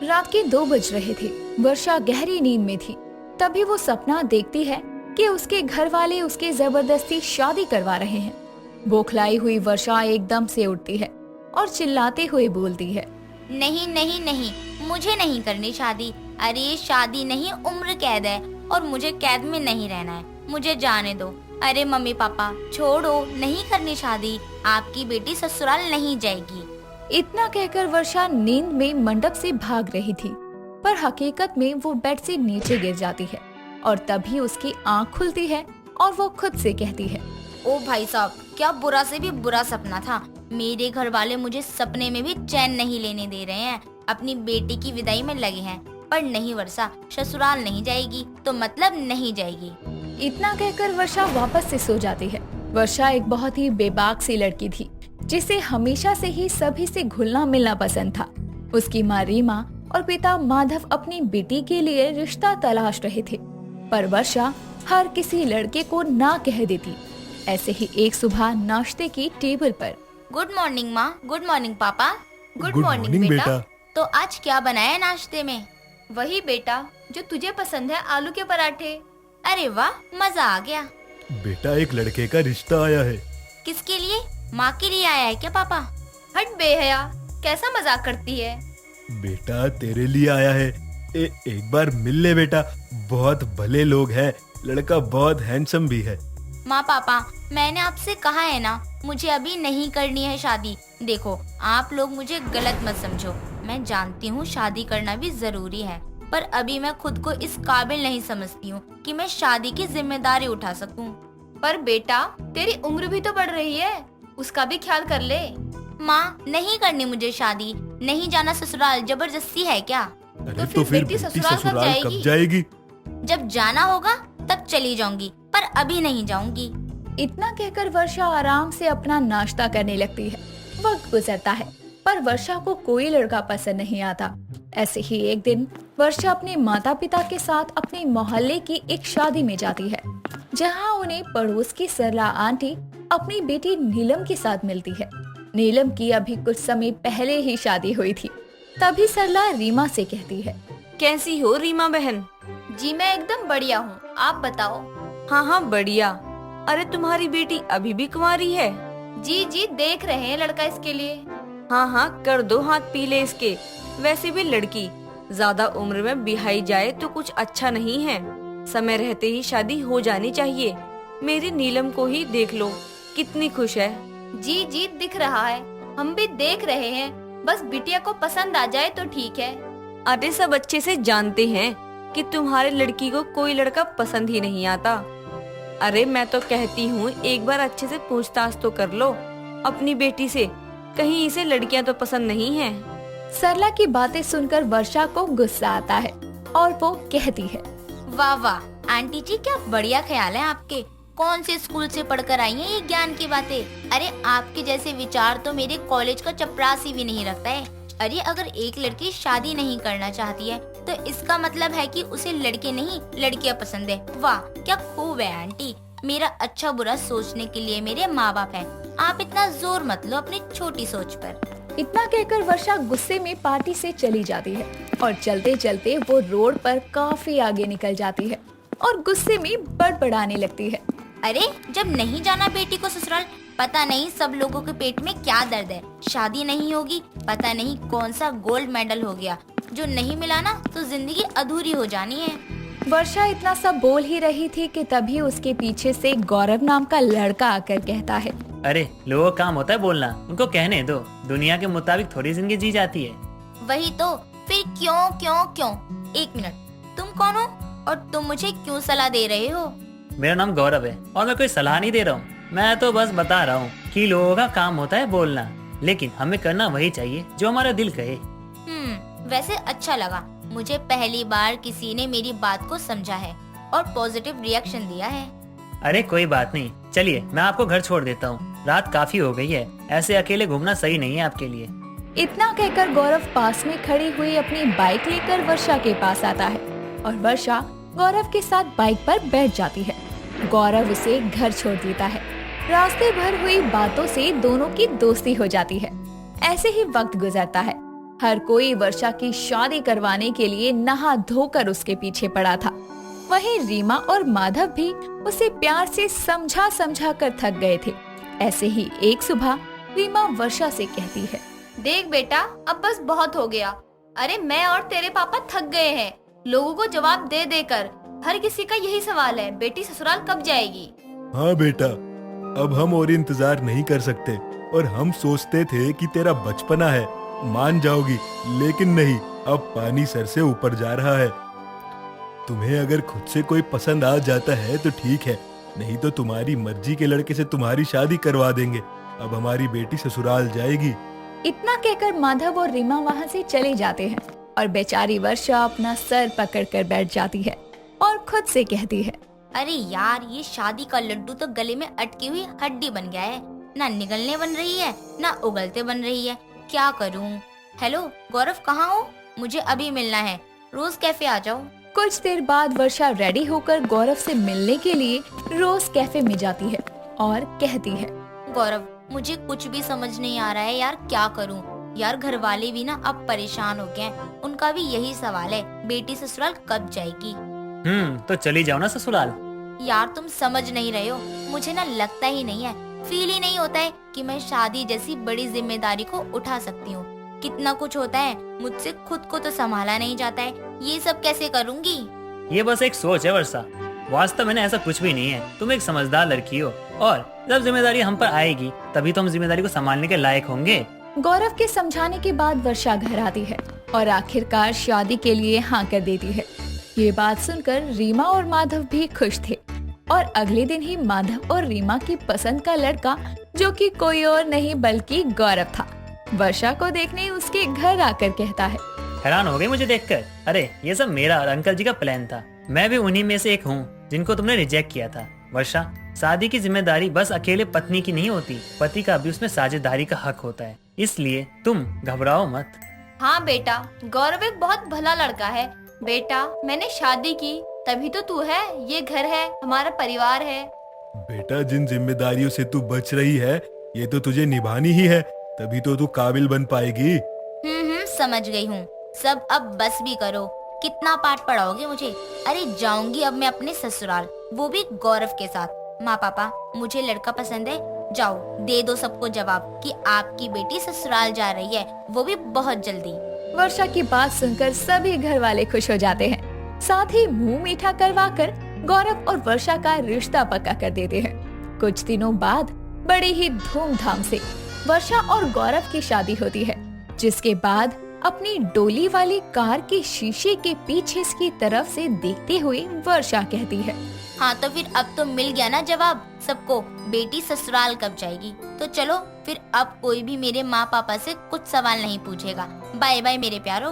रात के 2 बज रहे थे। वर्षा गहरी नींद में थी। तभी वो सपना देखती है कि उसके घर वाले उसके जबरदस्ती शादी करवा रहे हैं। बौखलाई हुई वर्षा एकदम से उठती है और चिल्लाते हुए बोलती है, नहीं नहीं नहीं, मुझे नहीं करनी शादी। अरे ये शादी नहीं, उम्र कैद है और मुझे कैद में नहीं रहना है। मुझे जाने दो। अरे मम्मी पापा छोड़ो, नहीं करनी शादी। आपकी बेटी ससुराल नहीं जाएगी। इतना कहकर वर्षा नींद में मंडप से भाग रही थी, पर हकीकत में वो बेड से नीचे गिर जाती है और तभी उसकी आंख खुलती है और वो खुद से कहती है, ओ भाई साहब, क्या बुरा से भी बुरा सपना था। मेरे घर वाले मुझे सपने में भी चैन नहीं लेने दे रहे हैं। अपनी बेटी की विदाई में लगे हैं। पर नहीं वर्षा, ससुराल नहीं जाएगी तो मतलब नहीं जाएगी। इतना कहकर वर्षा वापस से सो जाती है। वर्षा एक बहुत ही बेबाक सी लड़की थी, जिसे हमेशा से ही सभी से घुलना मिलना पसंद था। उसकी माँ रीमा और पिता माधव अपनी बेटी के लिए रिश्ता तलाश रहे थे, पर वर्षा हर किसी लड़के को ना कह देती। ऐसे ही एक सुबह नाश्ते की टेबल पर, गुड मॉर्निंग माँ, गुड मॉर्निंग पापा, गुड मॉर्निंग बेटा। तो आज क्या बनाया है नाश्ते में? वही बेटा जो तुझे पसंद है, आलू के पराठे। अरे वाह, मजा आ गया। बेटा एक लड़के का रिश्ता आया है। किसके लिए? माँ के लिए आया है क्या पापा? हट बेहया, कैसा मजाक करती है। बेटा तेरे लिए आया है। एक बार मिल ले बेटा, बहुत भले लोग हैं। लड़का बहुत हैंडसम भी है। माँ पापा, मैंने आपसे कहा है ना, मुझे अभी नहीं करनी है शादी। देखो, आप लोग मुझे गलत मत समझो। मैं जानती हूँ शादी करना भी जरूरी है, पर अभी मैं खुद को इस काबिल नहीं समझती हूँ कि मैं शादी की जिम्मेदारी उठा सकूँ। पर बेटा तेरी उम्र भी तो बढ़ रही है, उसका भी ख्याल कर ले। माँ, नहीं करनी मुझे शादी। नहीं जाना ससुराल, जबरदस्ती है क्या? अरे तो फिर बेटी ससुराल कब जाएगी? जब जाना होगा तब चली जाऊंगी, पर अभी नहीं जाऊंगी। इतना कहकर वर्षा आराम से अपना नाश्ता करने लगती है। वक्त गुजरता है, पर वर्षा को कोई लड़का पसंद नहीं आता। ऐसे ही एक दिन वर्षा अपने माता पिता के साथ अपने मोहल्ले की एक शादी में जाती है, जहां उन्हें पड़ोस की सरला आंटी अपनी बेटी नीलम के साथ मिलती है। नीलम की अभी कुछ समय पहले ही शादी हुई थी। तभी सरला रीमा से कहती है, कैसी हो रीमा बहन? जी मैं एकदम बढ़िया हूँ, आप बताओ। हाँ हाँ बढ़िया। अरे तुम्हारी बेटी अभी भी कुंवारी है? जी जी, देख रहे हैं लड़का इसके लिए। हाँ हाँ, कर दो हाथ पीले इसके। वैसे भी लड़की ज्यादा उम्र में बिहाई जाए तो कुछ अच्छा नहीं है। समय रहते ही शादी हो जानी चाहिए। मेरी नीलम को ही देख लो, कितनी खुश है। जी जी, दिख रहा है, हम भी देख रहे हैं। बस बिटिया को पसंद आ जाए तो ठीक है। अरे सब अच्छे से जानते हैं कि तुम्हारे लड़की को कोई लड़का पसंद ही नहीं आता। अरे मैं तो कहती हूँ एक बार अच्छे से पूछताछ तो कर लो अपनी बेटी से, कहीं इसे लड़कियाँ तो पसंद नहीं हैं। सरला की बातें सुनकर वर्षा को गुस्सा आता है और वो कहती है, वाह वाह आंटी जी, क्या बढ़िया ख्याल है आपके। कौन से स्कूल से पढ़कर आई हैं ये ज्ञान की बातें? अरे आपके जैसे विचार तो मेरे कॉलेज का चपरासी भी नहीं रखता है। अरे अगर एक लड़की शादी नहीं करना चाहती है तो इसका मतलब है कि उसे लड़के नहीं लड़कियां पसंद है। वाह क्या खूब है आंटी। मेरा अच्छा बुरा सोचने के लिए मेरे माँ बाप हैं। आप इतना जोर मत लो अपनी छोटी सोच पर। इतना कहकर वर्षा गुस्से में पार्टी से चली जाती है और चलते चलते वो रोड पर काफी आगे निकल जाती है और गुस्से में बड़बड़ाने लगती है। अरे जब नहीं जाना बेटी को ससुराल, पता नहीं सब लोगों के पेट में क्या दर्द है। शादी नहीं होगी, पता नहीं कौन सा गोल्ड मेडल हो गया जो नहीं मिला ना तो जिंदगी अधूरी हो जानी है। वर्षा इतना सब बोल ही रही थी कि तभी उसके पीछे से गौरव नाम का लड़का आकर कहता है, अरे लोगों का काम होता है बोलना, उनको कहने दो। दुनिया के मुताबिक थोड़ी जिंदगी जी जाती है। वही तो, फिर क्यों क्यों क्यों? एक मिनट, तुम कौन हो और तुम मुझे क्यों सलाह दे रहे हो? मेरा नाम गौरव है और मैं कोई सलाह नहीं दे रहा हूँ। मैं तो बस बता रहा हूँ कि लोगों का काम होता है बोलना, लेकिन हमें करना वही चाहिए जो हमारा दिल कहे। वैसे अच्छा लगा, मुझे पहली बार किसी ने मेरी बात को समझा है और पॉजिटिव रिएक्शन दिया है। अरे कोई बात नहीं, चलिए मैं आपको घर छोड़ देता हूँ। रात काफी हो गई है, ऐसे अकेले घूमना सही नहीं है आपके लिए। इतना कहकर गौरव पास में खड़ी हुई अपनी बाइक लेकर वर्षा के पास आता है और वर्षा गौरव के साथ बाइक पर बैठ जाती है। गौरव उसे घर छोड़ देता है। रास्ते भर हुई बातों से दोनों की दोस्ती हो जाती है। ऐसे ही वक्त गुजरता है। हर कोई वर्षा की शादी करवाने के लिए नहा धोकर उसके पीछे पड़ा था। वहीं रीमा और माधव भी उसे प्यार से समझा समझा कर थक गए थे। ऐसे ही एक सुबह रीमा वर्षा से कहती है, देख बेटा, अब बस बहुत हो गया। अरे मैं और तेरे पापा थक गए हैं लोगों को जवाब दे देकर। हर किसी का यही सवाल है, बेटी ससुराल कब जाएगी। हाँ बेटा, अब हम और इंतजार नहीं कर सकते। और हम सोचते थे कि तेरा बचपना है, मान जाओगी, लेकिन नहीं, अब पानी सर से ऊपर जा रहा है। तुम्हें अगर खुद से कोई पसंद आ जाता है तो ठीक है, नहीं तो तुम्हारी मर्जी के लड़के से तुम्हारी शादी करवा देंगे। अब हमारी बेटी ससुराल जाएगी। इतना कहकर माधव और रीमा वहाँ से चले जाते हैं और बेचारी वर्षा अपना सर पकड़कर बैठ जाती है और खुद से कहती है, अरे यार, ये शादी का लड्डू तो गले में अटकी हुई हड्डी बन गया है। ना निगलने बन रही है, ना उगलते बन रही है। क्या करूं? हेलो गौरव, कहाँ हो? मुझे अभी मिलना है, रोज कैफे आ जाओ। कुछ देर बाद वर्षा रेडी होकर गौरव से मिलने के लिए रोज कैफे में जाती है और कहती है, गौरव, मुझे कुछ भी समझ नहीं आ रहा है यार, क्या करूं? यार घर वाले भी ना अब परेशान हो गए हैं। उनका भी यही सवाल है, बेटी ससुराल कब जाएगी। तो चली जाओ ना ससुराल। यार तुम समझ नहीं रहे हो, मुझे ना लगता ही नहीं है, फील ही नहीं होता है कि मैं शादी जैसी बड़ी जिम्मेदारी को उठा सकती हूँ। कितना कुछ होता है, मुझसे खुद को तो संभाला नहीं जाता है, ये सब कैसे करूँगी। ये बस एक सोच है वर्षा, वास्तव में ऐसा कुछ भी नहीं है। तुम एक समझदार लड़की हो और जब जिम्मेदारी हम पर आएगी तभी तो हम जिम्मेदारी को संभालने के लायक होंगे। गौरव के समझाने के बाद वर्षा घर आती है और आखिरकार शादी के लिए हाँ कर देती है। ये बात सुनकर रीमा और माधव भी खुश थे और अगले दिन ही माधव और रीमा की पसंद का लड़का, जो कि कोई और नहीं बल्कि गौरव था, वर्षा को देखने उसके घर आकर कहता है, हैरान हो गई मुझे देखकर। अरे ये सब मेरा और अंकल जी का प्लान था। मैं भी उन्हीं में से एक हूँ जिनको तुमने रिजेक्ट किया था। वर्षा, शादी की जिम्मेदारी बस अकेले पत्नी की नहीं होती, पति का भी उसमें साझेदारी का हक होता है, इसलिए तुम घबराओ मत। हाँ बेटा, गौरव एक बहुत भला लड़का है। बेटा, मैंने शादी की तभी तो तू है, ये घर है, हमारा परिवार है। बेटा, जिन जिम्मेदारियों से तू बच रही है, ये तो तुझे निभानी ही है, तभी तो तू काबिल बन पाएगी। समझ गई हूँ। सब अब बस भी करो, कितना पाठ पढ़ाओगे मुझे। अरे जाऊंगी अब मैं अपने ससुराल, वो भी गौरव के साथ। माँ पापा, मुझे लड़का पसंद है, जाओ दे दो सबको जवाब कि आपकी बेटी ससुराल जा रही है, वो भी बहुत जल्दी। वर्षा की बात सुनकर सभी घर वाले खुश हो जाते हैं। साथ ही मुंह मीठा करवाकर गौरव और वर्षा का रिश्ता पक्का कर देते हैं। कुछ दिनों बाद बड़े ही धूमधाम से वर्षा और गौरव की शादी होती है, जिसके बाद अपनी डोली वाली कार के शीशे के पीछे की तरफ से देखते हुए वर्षा कहती है, हाँ तो फिर अब तो मिल गया ना जवाब सबको, बेटी ससुराल कब जाएगी। तो चलो फिर अब कोई भी मेरे माँ पापा से कुछ सवाल नहीं पूछेगा। बाय बाय मेरे प्यारो।